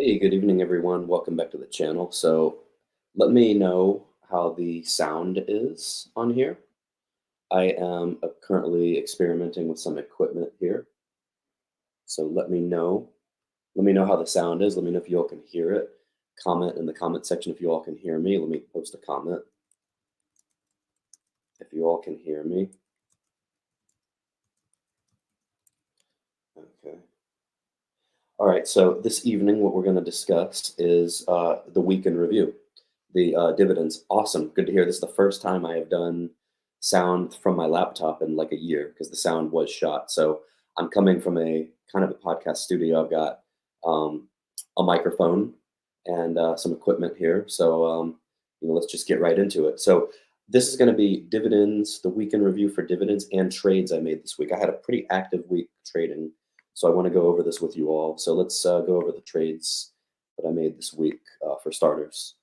Hey, good evening, everyone. Welcome back to the channel. So, let me know how the sound is on here. I am currently experimenting with some equipment here. So, let me know. Let me know how the sound is. Let me know if you all can hear it. Comment in the comment section if you all can hear me. Let me post a comment if you all can hear me. Okay. All right. So, this evening, what we're going to discuss is the week in review. The dividends. Awesome. Good to hear. This is the first time I have done sound from my laptop in like a year because the sound was shot. So I'm coming from a kind of a podcast studio. I've got um, a microphone and some equipment here. So let's just get right into it. So this is going to be dividends, the weekend review for dividends and trades I made this week. I had a pretty active week trading, so I want to go over this with you all. So let's go over the trades that I made this week for starters.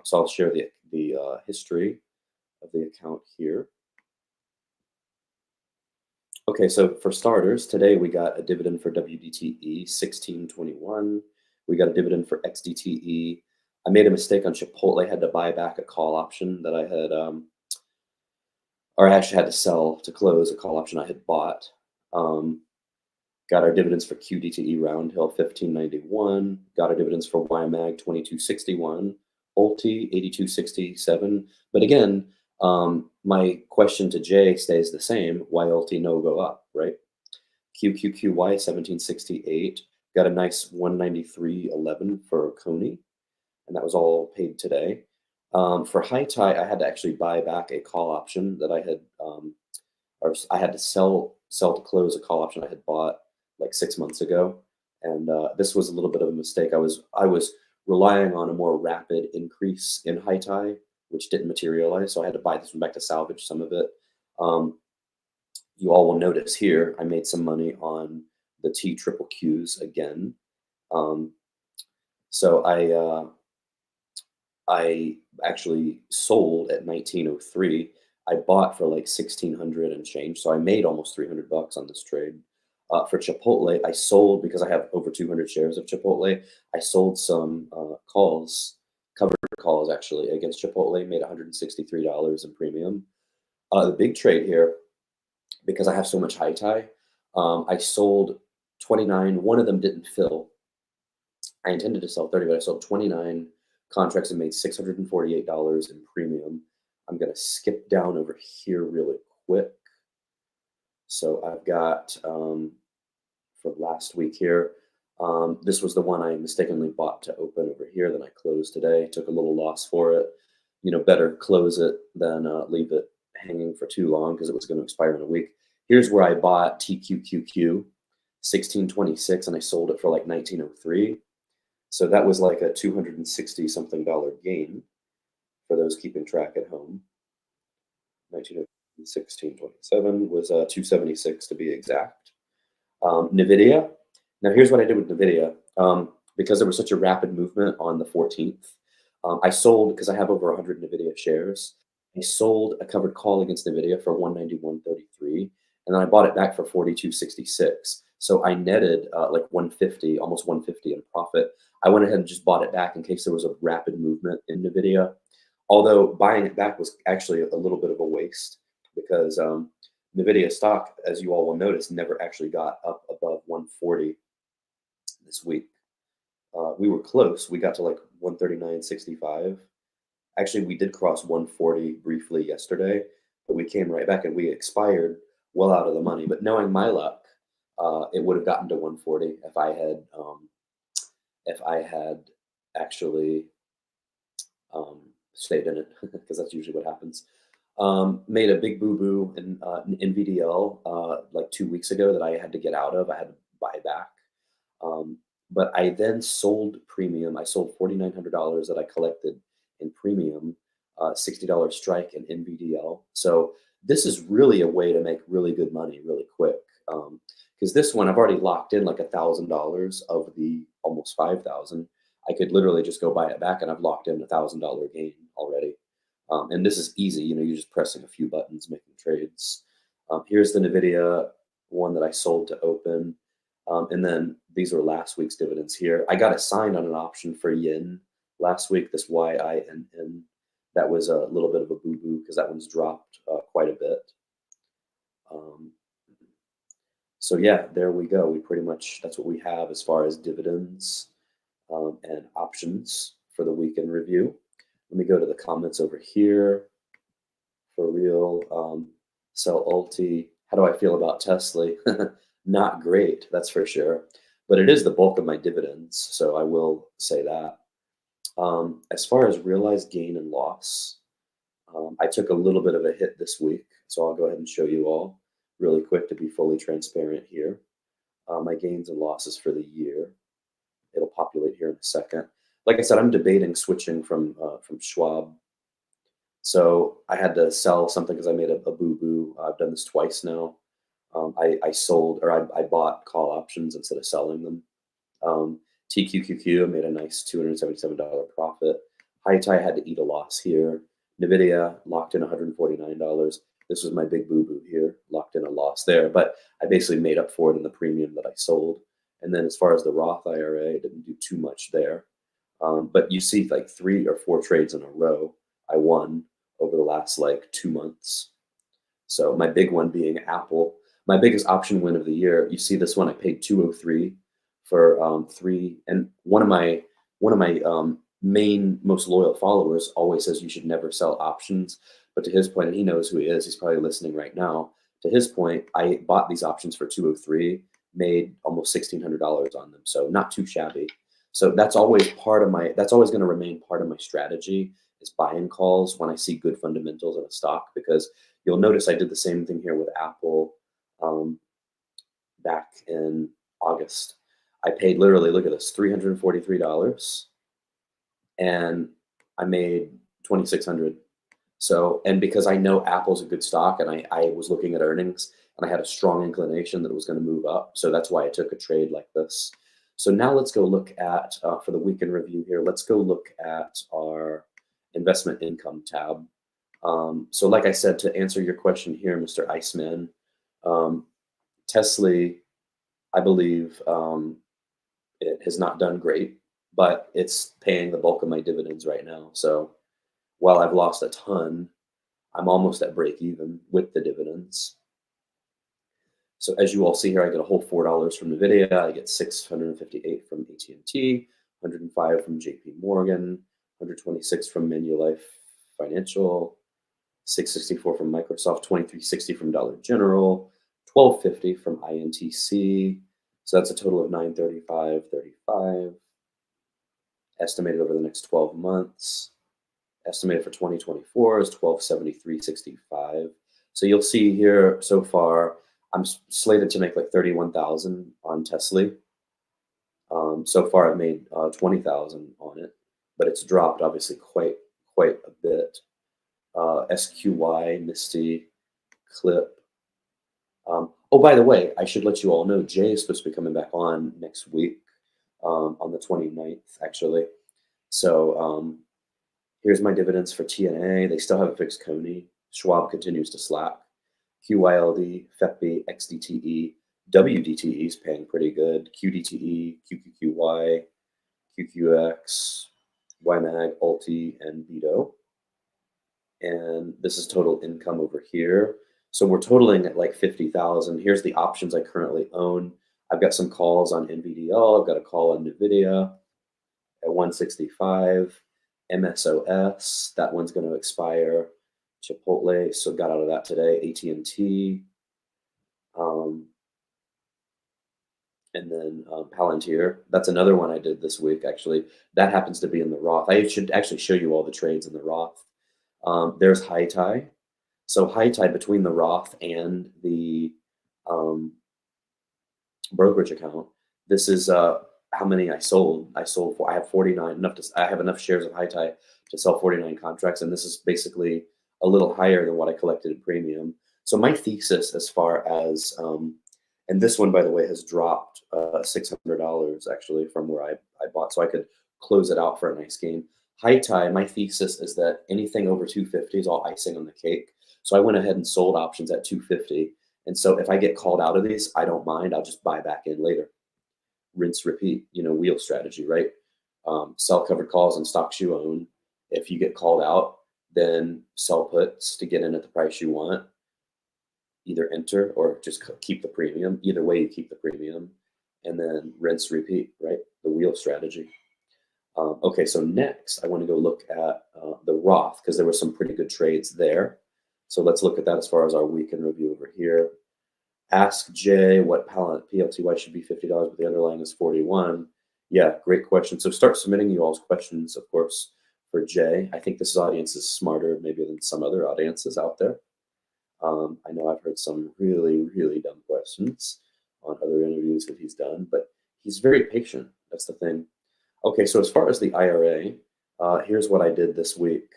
So I'll share the history of the account here. Okay, so for starters, today we got a dividend for WDTE 1621. We got a dividend for XDTE. I made a mistake on Chipotle. I had to buy back a call option that I had, or I actually had to sell to close a call option I had bought. Um, got our dividends for QDTE Roundhill 1591. Got our dividends for YMAG 2261. Ulti 8267. But again, my question to Jay stays the same. Why Ulti no go up, right? QQQY 1768. Got a nice 193.11 for Coney, and that was all paid today. For High Tie, I had to actually buy back a call option that I had, or I had to sell to close a call option I had bought like 6 months ago, and this was a little bit of a mistake. I was relying on a more rapid increase in High Tie, which didn't materialize, so I had to buy this one back to salvage some of it. Um, you all will notice here I made some money on the T triple Qs again. Um, so I actually sold at 1903. I bought for like 1600 and change, so I made almost 300 bucks on this trade. For Chipotle, I sold because I have over 200 shares of Chipotle. I sold some calls, covered calls actually against Chipotle, made $163 in premium. The big trade here, because I have so much high tie, I sold 29. One of them didn't fill. I intended to sell 30, but I sold 29 contracts and made $648 in premium. I'm going to skip down over here really quick. So I've got for last week here, this was the one I mistakenly bought to open over here. Then I closed today, took a little loss for it. Better close it than leave it hanging for too long because it was going to expire in a week. Here's where I bought TQQQ 1626 and I sold it for like 1903. So that was like a 260 something dollar gain for those keeping track at home. 1627 was 276 to be exact. NVIDIA. Now here's what I did with NVIDIA. Because there was such a rapid movement on the 14th, I sold because I have over 100 NVIDIA shares. I sold a covered call against NVIDIA for 191.33, and then I bought it back for 42.66. So I netted like 150, almost 150 in profit. I went ahead and just bought it back in case there was a rapid movement in NVIDIA. Although buying it back was actually a little bit of a waste because NVIDIA stock, as you all will notice, never actually got up above 140 this week. We were close. We got to like 139.65. Actually, we did cross 140 briefly yesterday, but we came right back and we expired well out of the money. But knowing my luck, it would have gotten to 140 if I had actually stayed in it because that's usually what happens. Made a big boo boo in VDL like 2 weeks ago that I had to get out of. I had to buy back. But I then sold premium. I sold $4,900 that I collected in premium, $60 strike in NVDL. So this is really a way to make really good money really quick. Because this one I've already locked in like $1,000 of the almost 5,000. I could literally just go buy it back, and I've locked in $1,000 gain already. And this is easy. You're just pressing a few buttons, making trades. Here's the NVIDIA one that I sold to open. And then These are last week's dividends here. I got assigned on an option for yen last week, this YINN. That was a little bit of a boo-boo because that one's dropped quite a bit. Um, so yeah, there we go. We pretty much, that's what we have as far as dividends and options for the week in review. Let me go to the comments over here. For real, sell ulti. How do I feel about Tesla? Not great, that's for sure. But it is the bulk of my dividends, so I will say that. As far as realized gain and loss, I took a little bit of a hit this week, so I'll go ahead and show you all really quick to be fully transparent here. My gains and losses for the year. It'll populate here in a second. Like I said, I'm debating switching from Schwab. So I had to sell something because I made a boo-boo. I've done this twice now. I sold, or I bought call options instead of selling them. TQQQ, I made a nice $277 profit. High Tide had to eat a loss here. NVIDIA locked in $149. This was my big boo-boo here, locked in a loss there. But I basically made up for it in the premium that I sold. And then as far as the Roth IRA, I didn't do too much there. But you see like 3 or 4 trades in a row I won over the last like 2 months. So my big one being Apple. My biggest option win of the year. You see this one, I paid 203 for 3. And one of my main most loyal followers always says you should never sell options. But to his point, and he knows who he is, he's probably listening right now. To his point, I bought these options for 203, made almost $1,600 on them. So not too shabby. So that's always part of my, that's always going to remain part of my strategy is buying calls when I see good fundamentals in a stock, because you'll notice I did the same thing here with Apple back in August. I paid literally, look at this, $343 and I made 2,600. So, and because I know Apple's a good stock and I was looking at earnings and I had a strong inclination that it was going to move up. So that's why I took a trade like this. So now let's go look at, for the weekend review here, let's go look at our investment income tab. So like I said, to answer your question here, Mr. Iceman, Tesla, I believe it has not done great, but it's paying the bulk of my dividends right now. So while I've lost a ton, I'm almost at break even with the dividends. So as you all see here, I get a whole $4 from NVIDIA. I get 658 from AT&T, 105 from JP Morgan, 126 from Manulife Financial, 664 from Microsoft, 2360 from Dollar General, 1250 from INTC. So that's a total of 935.35. Estimated over the next 12 months. Estimated for 2024 is 1273.65. So you'll see here so far, I'm slated to make like 31,000 on Tesla. So far I've made 20,000 on it, but it's dropped obviously quite a bit. SQY, Misty, Clip. Oh, by the way, I should let you all know Jay is supposed to be coming back on next week on the 29th, actually. So here's my dividends for TNA. They still have a fixed Coney. Schwab continues to slack. QYLD, FEPB, XDTE, WDTE is paying pretty good. QDTE, QQQY, QQX, YMAG, Ulti, and Vito. And this is total income over here. So we're totaling at like 50,000. Here's the options I currently own. I've got some calls on NVDL. I've got a call on NVIDIA at 165. MSOS, that one's going to expire. Chipotle, so got out of that today. AT&T. And then Palantir. That's another one I did this week, actually. That happens to be in the Roth. I should actually show you all the trades in the Roth. There's High Tide. So High Tide between the Roth and the brokerage account. This is how many I sold. I have 49 I have enough shares of High Tide to sell 49 contracts, and this is basically a little higher than what I collected in premium. So my thesis as far as and this one, by the way, has dropped $600 actually from where I bought, so I could close it out for a nice gain. High Tide, my thesis is that anything over 250 is all icing on the cake. So I went ahead and sold options at 250. And so if I get called out of these, I don't mind. I'll just buy back in later. rinse, repeat, wheel strategy, right? Sell covered calls on stocks you own. If you get called out, then sell puts to get in at the price you want. Either enter or just keep the premium. Either way, you keep the premium, and then rinse, repeat, right? The wheel strategy. Okay, so next I want to go look at the Roth because there were some pretty good trades there. So let's look at that as far as our weekend review over here. Ask Jay what PLTY should be $50, but the underlying is 41. Yeah, great question. So start submitting you all's questions, of course, for Jay. I think this audience is smarter maybe than some other audiences out there. I know I've heard some really, really dumb questions on other interviews that he's done, but he's very patient. That's the thing. Okay, so as far as the IRA, here's what I did this week.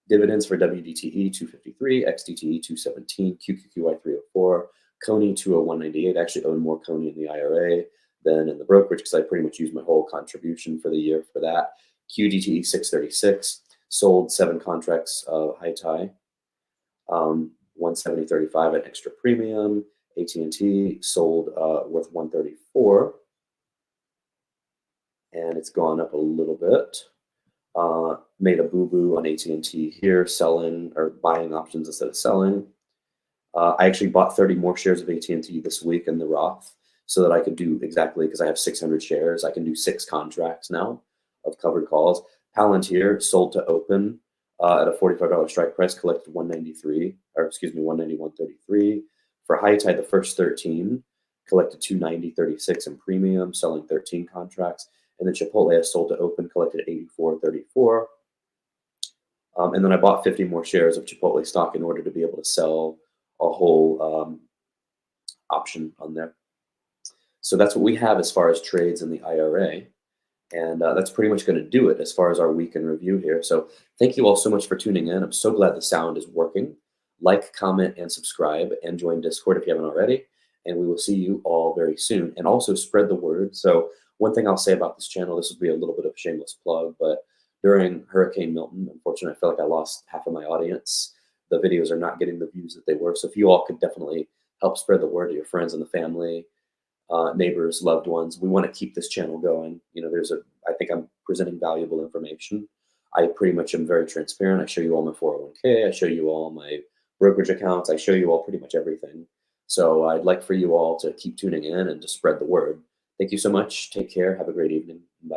Dividends for WDTE 253, XDTE 217, QQQI 304, Coney 201.98. I actually own more Coney in the IRA than in the brokerage because I pretty much used my whole contribution for the year for that. QDTE 636, sold 7 contracts high tie. 170.35 at extra premium. AT&T sold worth 134, and it's gone up a little bit. Made a boo-boo on AT&T here, selling or buying options instead of selling. I actually bought 30 more shares of AT&T this week in the Roth so that I could do exactly, because I have 600 shares, I can do 6 contracts now of covered calls. Palantir sold to open at a $45 strike price, collected 193, or excuse me, 191.33. For high tide, the first 13 collected 290.36 in premium, selling 13 contracts. And then Chipotle has sold to open, collected 84.34. And then I bought 50 more shares of Chipotle stock in order to be able to sell a whole option on there. So that's what we have as far as trades in the IRA. And that's pretty much going to do it as far as our weekend review here. So thank you all so much for tuning in. I'm so glad the sound is working. Like, comment, and subscribe, and join Discord if you haven't already. And we will see you all very soon. And also spread the word. So one thing I'll say about this channel, this will be a little bit of a shameless plug, but during Hurricane Milton, unfortunately, I feel like I lost half of my audience. The videos are not getting the views that they were. So if you all could definitely help spread the word to your friends and the family, neighbors, loved ones. We want to keep this channel going. I think I'm presenting valuable information. I pretty much am very transparent. I show you all my 401k. I show you all my brokerage accounts. I show you all pretty much everything. So I'd like for you all to keep tuning in and to spread the word. Thank you so much. Take care. Have a great evening. Bye.